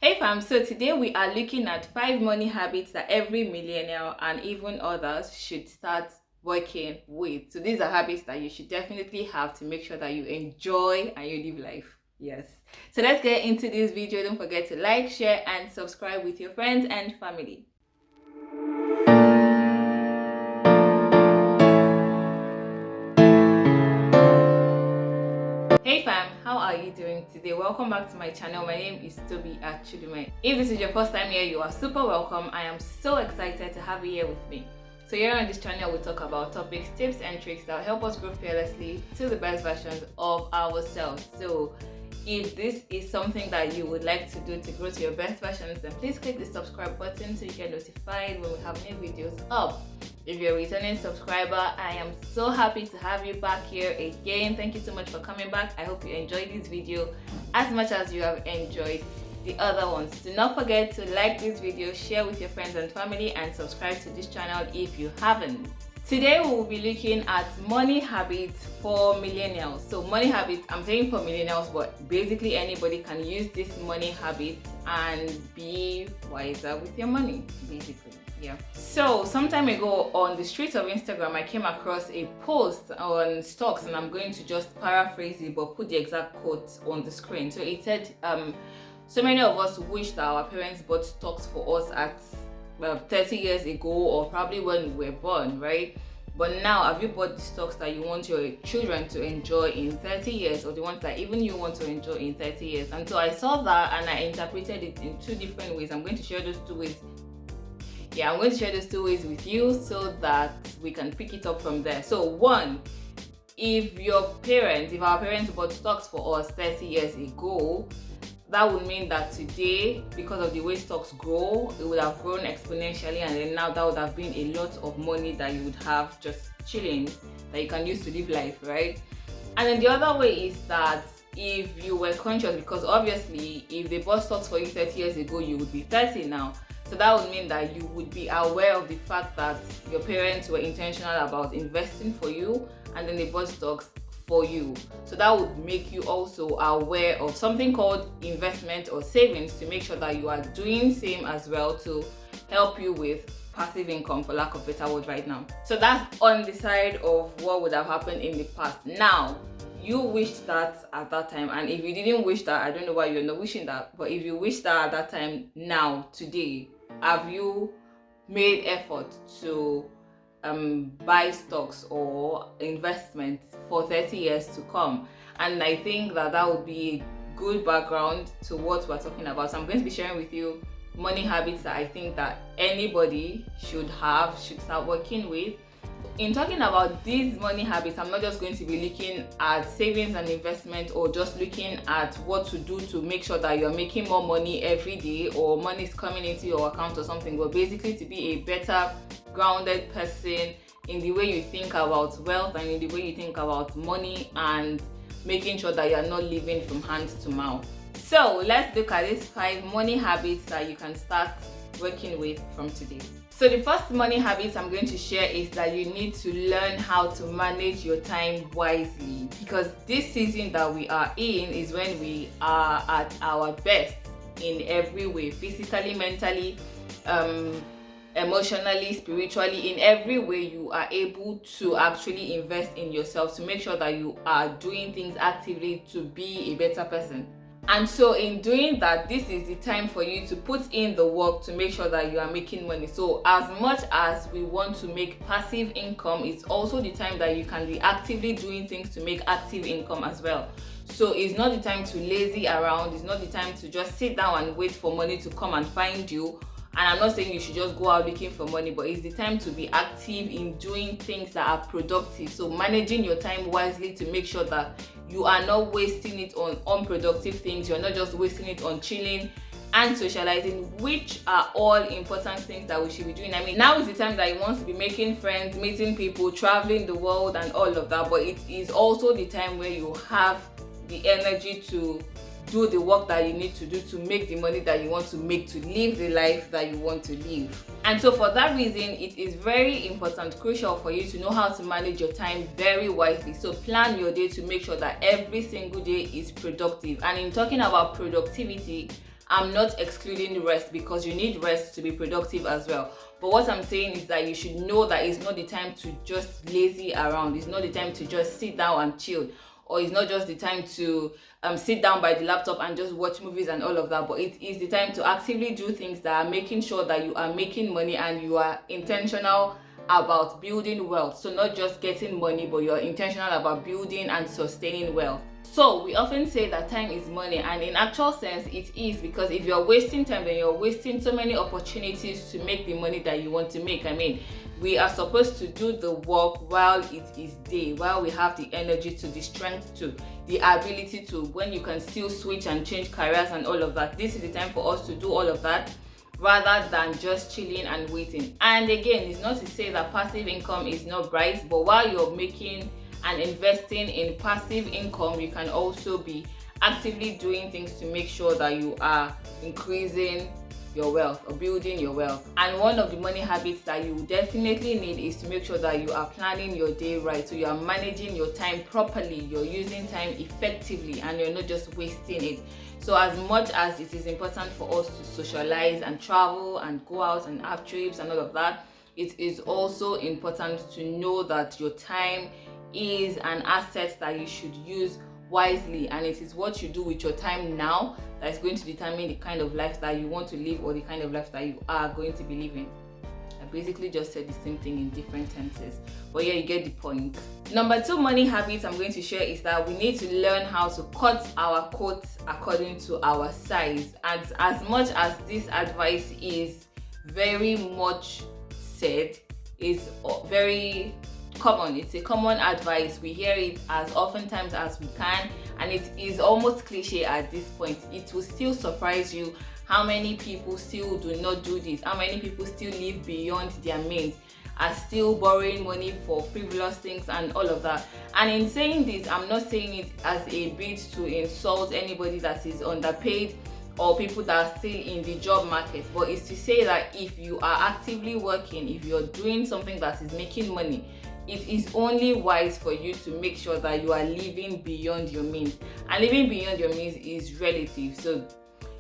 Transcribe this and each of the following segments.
Hey fam, so today we are looking at 5 money habits that every millennial and even others should start working with. So these are habits that you should definitely have to make sure that you enjoy and you live life. Yes. So let's get into this video. Don't forget to like, share and subscribe with your friends and family. Hey fam, how are you doing today? Welcome back to my channel. My name is Tobi Achudume. If this is your first time here, you are super welcome. I am so excited to have you here with me. So here on this channel, we talk about topics, tips and tricks that help us grow fearlessly to the best versions of ourselves. So if this is something that you would like to do to grow to your best versions, then please click the subscribe button so you get notified when we have new videos up. If you're a returning subscriber, I am so happy to have you back here again. Thank you so much for coming back. I hope you enjoyed this video as much as you have enjoyed the other ones. Do not forget to like this video, share with your friends and family, and subscribe to this channel if you haven't. Today we will be looking at money habits for millennials. So money habits, I'm saying for millennials, but basically anybody can use this money habit and be wiser with your money, basically. Yeah. So some time ago on the streets of Instagram, I came across a post on stocks, and I'm going to just paraphrase it but put the exact quote on the screen. So it said, so many of us wish that our parents bought stocks for us at 30 years ago, or probably when we were born, right? But now, have you bought the stocks that you want your children to enjoy in 30 years, or the ones that even you want to enjoy in 30 years? And so I saw that and I interpreted it in two different ways. I'm going to share those two ways. I'm going to share those two ways with you so that we can pick it up from there. So one, if our parents bought stocks for us 30 years ago, that would mean that today, because of the way stocks grow, it would have grown exponentially, and then now that would have been a lot of money that you would have just chilling that you can use to live life, right? And then the other way is that if you were conscious, because obviously if they bought stocks for you 30 years ago, you would be 30 now. So that would mean that you would be aware of the fact that your parents were intentional about investing for you, and then they bought stocks for you. So that would make you also aware of something called investment or savings, to make sure that you are doing same as well, to help you with passive income, for lack of better word right now. So that's on the side of what would have happened in the past. Now, you wished that at that time, and if you didn't wish that, I don't know why you're not wishing that, but if you wished that at that time, now, today, have you made effort to buy stocks or investments for 30 years to come? And I think that would be a good background to what we're talking about. So I'm going to be sharing with you money habits that I think that anybody should start working with. In talking about these money habits, I'm not just going to be looking at savings and investment, or just looking at what to do to make sure that you're making more money every day, or money is coming into your account or something, but basically to be a better grounded person in the way you think about wealth and in the way you think about money, and making sure that you're not living from hand to mouth. So let's look at these 5 money habits that you can start working with from today. So the first money habit I'm going to share is that you need to learn how to manage your time wisely, because this season that we are in is when we are at our best in every way, physically, mentally, emotionally, spiritually. In every way you are able to actually invest in yourself, to make sure that you are doing things actively to be a better person. And so in doing that, this is the time for you to put in the work to make sure that you are making money. So as much as we want to make passive income, it's also the time that you can be actively doing things to make active income as well. So it's not the time to lazy around. It's not the time to just sit down and wait for money to come and find you. And I'm not saying you should just go out looking for money, but it's the time to be active in doing things that are productive. So managing your time wisely to make sure that you are not wasting it on unproductive things. You're not just wasting it on chilling and socializing, which are all important things that we should be doing. I mean, now is the time that you want to be making friends, meeting people, traveling the world and all of that, but it is also the time where you have the energy to do the work that you need to do to make the money that you want to make, to live the life that you want to live. And so for that reason, it is very important, crucial for you to know how to manage your time very wisely. So plan your day to make sure that every single day is productive. And in talking about productivity, I'm not excluding rest, because you need rest to be productive as well. But what I'm saying is that you should know that it's not the time to just lazy around. It's not the time to just sit down and chill. Or it's not just the time to sit down by the laptop and just watch movies and all of that. But it is the time to actively do things that are making sure that you are making money and you are intentional about building wealth. So not just getting money, but you're intentional about building and sustaining wealth. So we often say that time is money, and in actual sense it is, because if you're wasting time, then you're wasting so many opportunities to make the money that you want to make. I mean, we are supposed to do the work while it is day, while we have the energy to, the strength to, the ability to, when you can still switch and change careers and all of that. This is the time for us to do all of that, rather than just chilling and waiting. And again, it's not to say that passive income is not bright, but while you're making and investing in passive income, you can also be actively doing things to make sure that you are increasing your wealth or building your wealth. And one of the money habits that you definitely need is to make sure that you are planning your day right. So you are managing your time properly, you're using time effectively, and you're not just wasting it. So as much as it is important for us to socialize and travel and go out and have trips and all of that, it is also important to know that your time is an asset that you should use wisely, and it is what you do with your time now that is going to determine the kind of life that you want to live, or the kind of life that you are going to be living. I basically just said the same thing in different tenses, but yeah, you get the point. Number 2 money habit I'm going to share is that we need to learn how to cut our coats according to our size. And as much as this advice is very much said, is very common, it's a common advice, we hear it as oftentimes as we can, and it is almost cliche at this point. It will still surprise you how many people still do not do this, how many people still live beyond their means, are still borrowing money for frivolous things and all of that. And in saying this, I'm not saying it as a bit to insult anybody that is underpaid or people that are still in the job market, but it's to say that if you are actively working, if you're doing something that is making money, it is only wise for you to make sure that you are living beyond your means. And living beyond your means is relative. So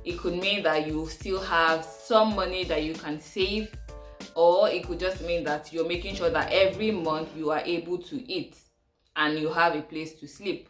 it could mean that you still have some money that you can save, or it could just mean that you're making sure that every month you are able to eat and you have a place to sleep.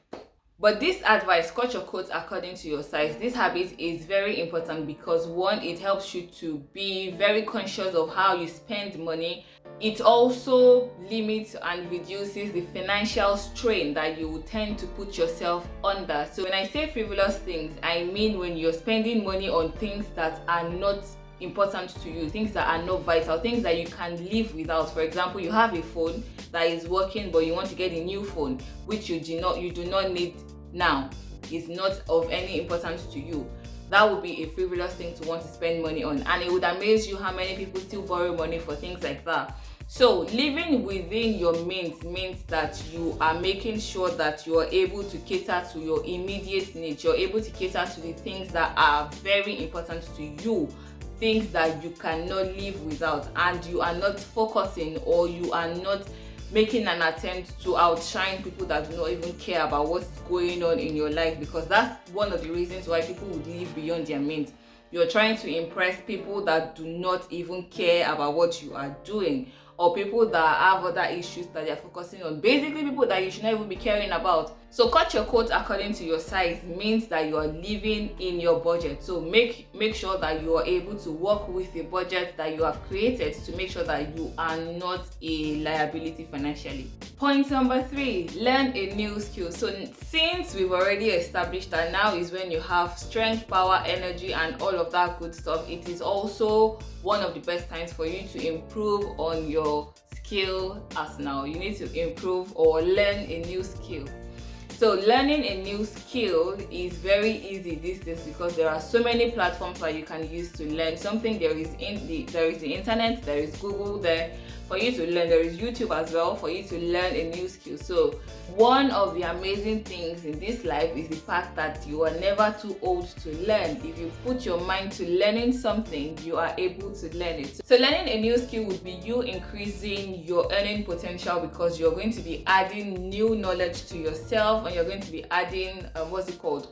But this advice, cut your coat according to your size, this habit is very important because one, it helps you to be very conscious of how you spend money. It also limits and reduces the financial strain that you tend to put yourself under. So when I say frivolous things, I mean when you're spending money on things that are not important to you, things that are not vital, things that you can live without. For example, you have a phone that is working, but you want to get a new phone, which you do not need now. It's not of any importance to you. That would be a frivolous thing to want to spend money on, and it would amaze you how many people still borrow money for things like that. So living within your means that you are making sure that you are able to cater to your immediate needs. You're able to cater to the things that are very important to you, things that you cannot live without, and you are not focusing, or you are not making an attempt to outshine people that do not even care about what's going on in your life, because that's one of the reasons why people would live beyond their means. You're trying to impress people that do not even care about what you are doing, or people that have other issues that they're focusing on. Basically, people that you should not even be caring about. So cut your coat according to your size means that you are living in your budget. So make sure that you are able to work with a budget that you have created to make sure that you are not a liability financially. Point number 3, learn a new skill. So since we've already established that now is when you have strength, power, energy, and all of that good stuff, it is also one of the best times for you to improve on your skill arsenal. You need to improve or learn a new skill. So learning a new skill is very easy these days because there are so many platforms that you can use to learn something. There is the internet, there is Google there. for you to learn. There is YouTube as well for you to learn a new skill. So one of the amazing things in this life is the fact that you are never too old to learn. If you put your mind to learning something, you are able to learn it. So learning a new skill would be you increasing your earning potential, because you're going to be adding new knowledge to yourself, and you're going to be adding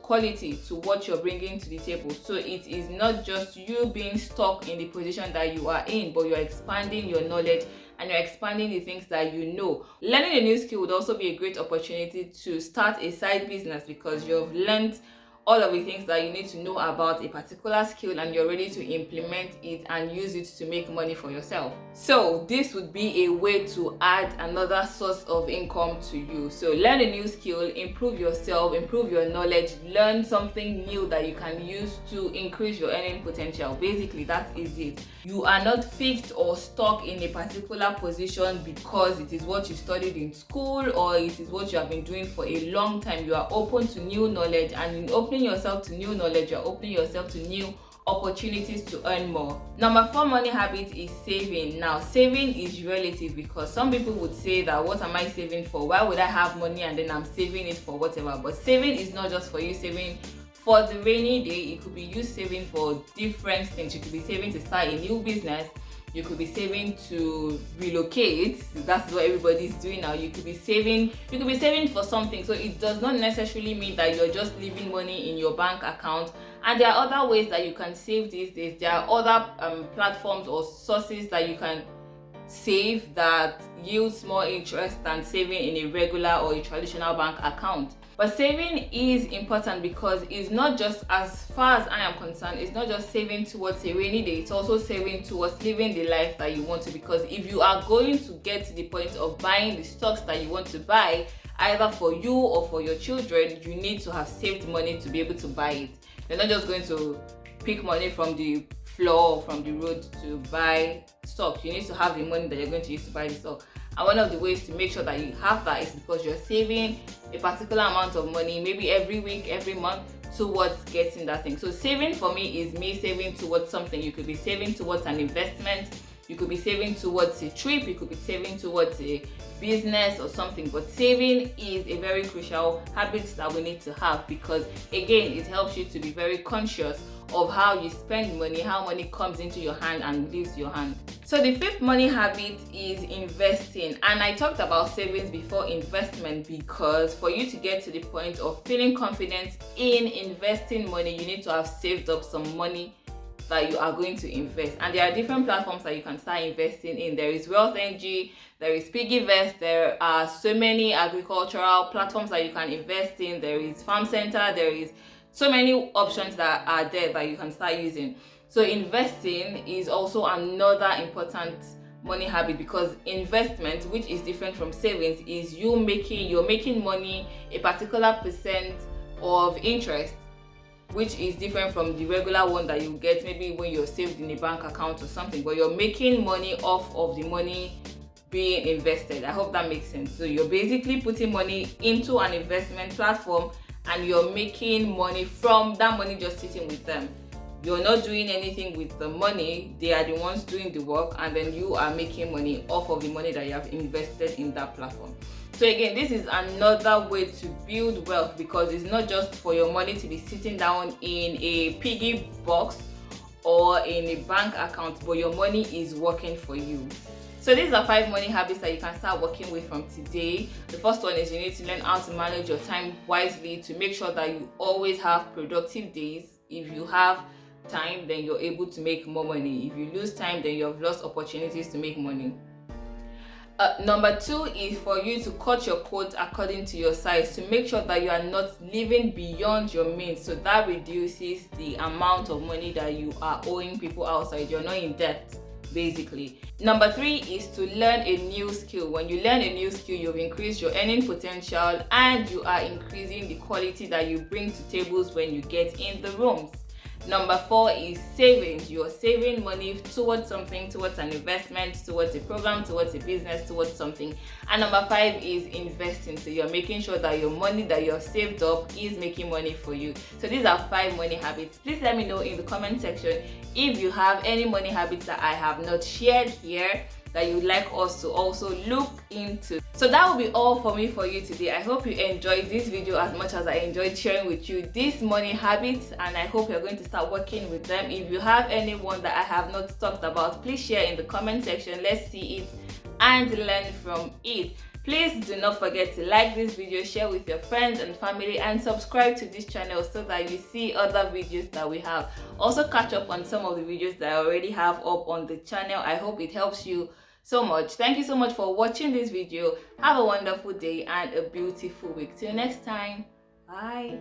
quality to what you're bringing to the table. So it is not just you being stuck in the position that you are in, but you're expanding your knowledge and you're expanding the things that you know. Learning a new skill would also be a great opportunity to start a side business, because you've learned all of the things that you need to know about a particular skill and you're ready to implement it and use it to make money for yourself. So this would be a way to add another source of income to you. So learn a new skill, improve yourself, improve your knowledge, learn something new that you can use to increase your earning potential. Basically, that is it. You are not fixed or stuck in a particular position because it is what you studied in school or it is what you have been doing for a long time. You are open to new knowledge, and in opening yourself to new knowledge, you're opening yourself to new opportunities to earn more. Number 4 money habit is saving. Now, saving is relative, because some people would say that what am I saving for? Why would I have money and then I'm saving it for whatever? But saving is not just for you saving for the rainy day. It could be you saving for different things. You could be saving to start a new business. You could be saving to relocate. That's what everybody is doing now. You could be saving for something. So it does not necessarily mean that you're just leaving money in your bank account. And there are other ways that you can save these days. There are other platforms or sources that you can save that yields more interest than saving in a regular or a traditional bank account. But saving is important, because it's not just, as far as I am concerned, it's not just saving towards a rainy day, it's also saving towards living the life that you want to. Because if you are going to get to the point of buying the stocks that you want to buy, either for you or for your children, you need to have saved money to be able to buy it. You're not just going to pick money from the floor or from the road to buy stock. You need to have the money that you're going to use to buy the stock. And one of the ways to make sure that you have that is because you're saving a particular amount of money, maybe every week, every month, towards getting that thing. So saving for me is me saving towards something. You could be saving towards an investment, you could be saving towards a trip, you could be saving towards a business or something. But saving is a very crucial habit that we need to have, because again, it helps you to be very conscious of how you spend money, how money comes into your hand and leaves your hand. So the 5th money habit is investing. And I talked about savings before investment, because for you to get to the point of feeling confident in investing money, you need to have saved up some money that you are going to invest. And there are different platforms that you can start investing in. There is WealthNG, there is Piggyvest, there are so many agricultural platforms that you can invest in. There is Farm Center, there is so many options that are there that you can start using. So investing is also another important money habit, because investment, which is different from savings, is you're making money a particular percent of interest, which is different from the regular one that you get maybe when you're saved in a bank account or something. But you're making money off of the money being invested. I hope that makes sense. So you're basically putting money into an investment platform and you're making money from that money just sitting with them. You're not doing anything with the money. They are the ones doing the work, and then you are making money off of the money that you have invested in that platform. So again, this is another way to build wealth, because it's not just for your money to be sitting down in a piggy box or in a bank account, but your money is working for you. So these are 5 money habits that you can start working with from today. The first one is you need to learn how to manage your time wisely to make sure that you always have productive days. If you have time, then you're able to make more money. If you lose time, then you have lost opportunities to make money. Number 2 is for you to cut your coat according to your size, to make sure that you are not living beyond your means. So that reduces the amount of money that you are owing people outside. You're not in debt, basically. Number 3 is to learn a new skill. When you learn a new skill, you've increased your earning potential and you are increasing the quality that you bring to tables when you get in the rooms. Number 4 is savings. You're saving money towards something, towards an investment, towards a program, towards a business, towards something. And number 5 is investing. So you're making sure that your money that you've saved up is making money for you. So these are 5 money habits. Please let me know in the comment section if you have any money habits that I have not shared here, that you'd like us to also look into. So that will be all for me for you today. I hope you enjoyed this video as much as I enjoyed sharing with you these money habits, and I hope you're going to start working with them. If you have anyone that I have not talked about, please share in the comment section. Let's see it and learn from it. Please do not forget to like this video, share with your friends and family, and subscribe to this channel so that you see other videos that we have. Also catch up on some of the videos that I already have up on the channel. I hope it helps you so much. Thank you so much for watching this video. Have a wonderful day and a beautiful week. Till next time, bye.